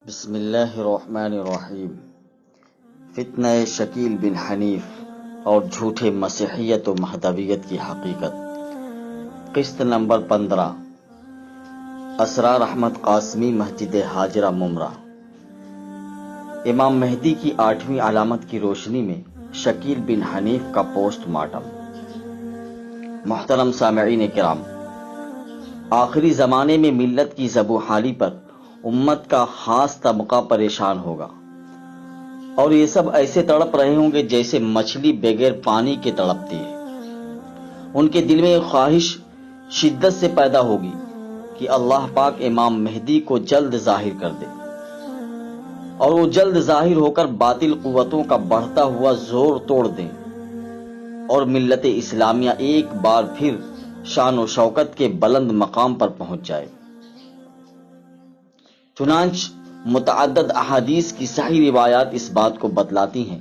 بسم اللہ الرحمن الرحیم۔ فتنہ شکیل بن حنیف اور جھوٹے مسیحیت و مہدویت کی حقیقت، قسط نمبر 15، اسرار احمد قاسمی، مسجد ہاجرہ ممرہ۔ امام مہدی کی 8ویں علامت کی روشنی میں شکیل بن حنیف کا پوسٹ مارٹم۔ محترم سامعین کرام، آخری زمانے میں ملت کی زبوں پر امت کا خاص طبقہ پریشان ہوگا، اور یہ سب ایسے تڑپ رہے ہوں گے جیسے مچھلی بغیر پانی کے تڑپتی ہے۔ ان کے دل میں ایک خواہش شدت سے پیدا ہوگی کہ اللہ پاک امام مہدی کو جلد ظاہر کر دے، اور وہ جلد ظاہر ہو کر باطل قوتوں کا بڑھتا ہوا زور توڑ دیں، اور ملت اسلامیہ ایک بار پھر شان و شوکت کے بلند مقام پر پہنچ جائے۔ چنانچہ متعدد احادیث کی صحیح روایات اس بات کو بتلاتی ہیں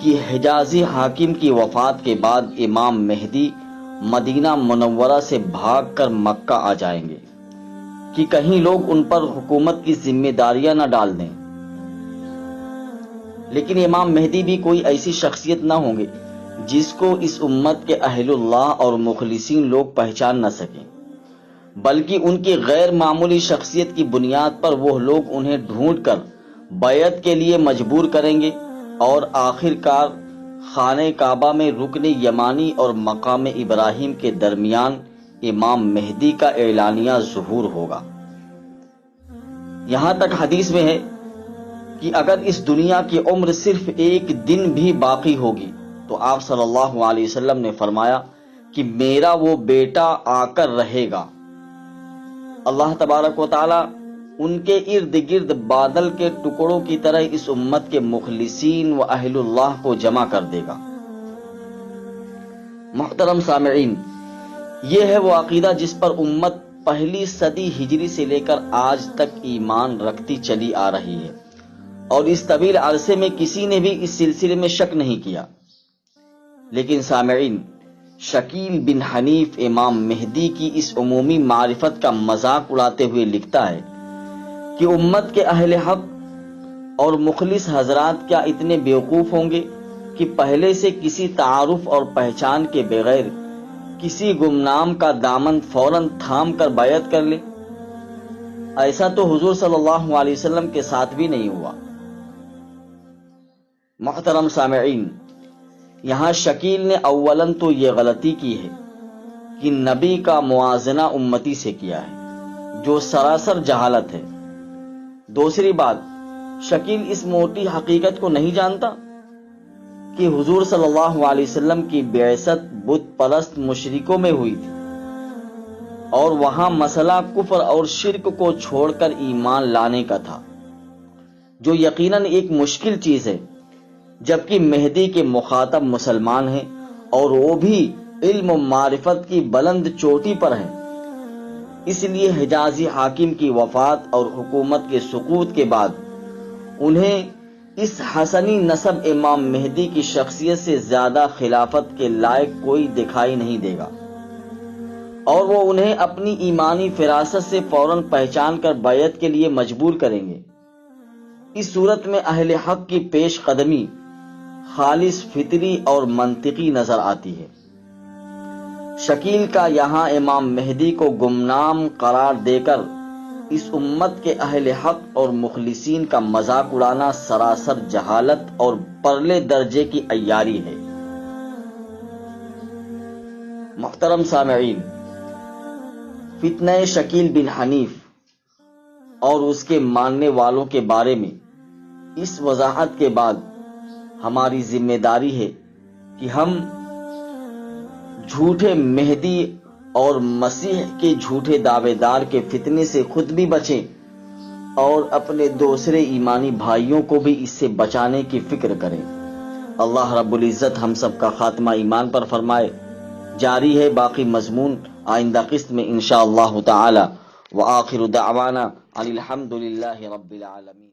کہ حجازی حاکم کی وفات کے بعد امام مہدی مدینہ منورہ سے بھاگ کر مکہ آ جائیں گے کہ کہیں لوگ ان پر حکومت کی ذمہ داریاں نہ ڈال دیں۔ لیکن امام مہدی بھی کوئی ایسی شخصیت نہ ہوں گے جس کو اس امت کے اہل اللہ اور مخلصین لوگ پہچان نہ سکیں، بلکہ ان کی غیر معمولی شخصیت کی بنیاد پر وہ لوگ انہیں ڈھونڈ کر بیعت کے لیے مجبور کریں گے، اور آخر کار خانہ کعبہ میں رکن یمانی اور مقام ابراہیم کے درمیان امام مہدی کا اعلانیہ ظہور ہوگا۔ یہاں تک حدیث میں ہے کہ اگر اس دنیا کی عمر صرف ایک دن بھی باقی ہوگی تو آپ صلی اللہ علیہ وسلم نے فرمایا کہ میرا وہ بیٹا آ کر رہے گا۔ اللہ تبارک و تعالی ان کے ارد گرد بادل کے ٹکڑوں کی طرح اس امت کے مخلصین و اہل اللہ کو جمع کر دے گا۔ محترم سامعین، یہ ہے وہ عقیدہ جس پر امت پہلی صدی ہجری سے لے کر آج تک ایمان رکھتی چلی آ رہی ہے، اور اس طویل عرصے میں کسی نے بھی اس سلسلے میں شک نہیں کیا۔ لیکن سامعین، شکیل بن حنیف امام مہدی کی اس عمومی معرفت کا مذاق اڑاتے ہوئے لکھتا ہے کہ امت کے اہل حق اور مخلص حضرات کیا اتنے بیوقوف ہوں گے کہ پہلے سے کسی تعارف اور پہچان کے بغیر کسی گمنام کا دامن فوراً تھام کر بیعت کر لے؟ ایسا تو حضور صلی اللہ علیہ وسلم کے ساتھ بھی نہیں ہوا۔ محترم سامعین، یہاں شکیل نے اولاً تو یہ غلطی کی ہے کہ نبی کا موازنہ امتی سے کیا ہے، جو سراسر جہالت ہے۔ دوسری بات، شکیل اس موٹی حقیقت کو نہیں جانتا کہ حضور صلی اللہ علیہ وسلم کی بعثت بت پرست مشرکوں میں ہوئی تھی، اور وہاں مسئلہ کفر اور شرک کو چھوڑ کر ایمان لانے کا تھا، جو یقیناً ایک مشکل چیز ہے، جبکہ مہدی کے مخاطب مسلمان ہیں، اور وہ بھی علم و معرفت کی بلند چوٹی پر ہیں۔ اس لیے حجازی حاکم کی وفات اور حکومت کے سقوط کے بعد انہیں اس حسنی نسب امام مہدی کی شخصیت سے زیادہ خلافت کے لائق کوئی دکھائی نہیں دے گا، اور وہ انہیں اپنی ایمانی فراست سے فوراً پہچان کر بیعت کے لیے مجبور کریں گے۔ اس صورت میں اہل حق کی پیش قدمی خالص فطری اور منطقی نظر آتی ہے۔ شکیل کا یہاں امام مہدی کو گمنام قرار دے کر اس امت کے اہل حق اور مخلصین کا مذاق اڑانا سراسر جہالت اور پرلے درجے کی عیاری ہے۔ محترم سامعین، فتنہ شکیل بن حنیف اور اس کے ماننے والوں کے بارے میں اس وضاحت کے بعد ہماری ذمہ داری ہے کہ ہم جھوٹے مہدی اور مسیح کے جھوٹے دعوے دار کے فتنے سے خود بھی بچیں، اور اپنے دوسرے ایمانی بھائیوں کو بھی اس سے بچانے کی فکر کریں۔ اللہ رب العزت ہم سب کا خاتمہ ایمان پر فرمائے۔ جاری ہے باقی مضمون آئندہ قسط میں انشاءاللہ تعالی، وآخر دعوانا ان الحمد للہ رب العالمین۔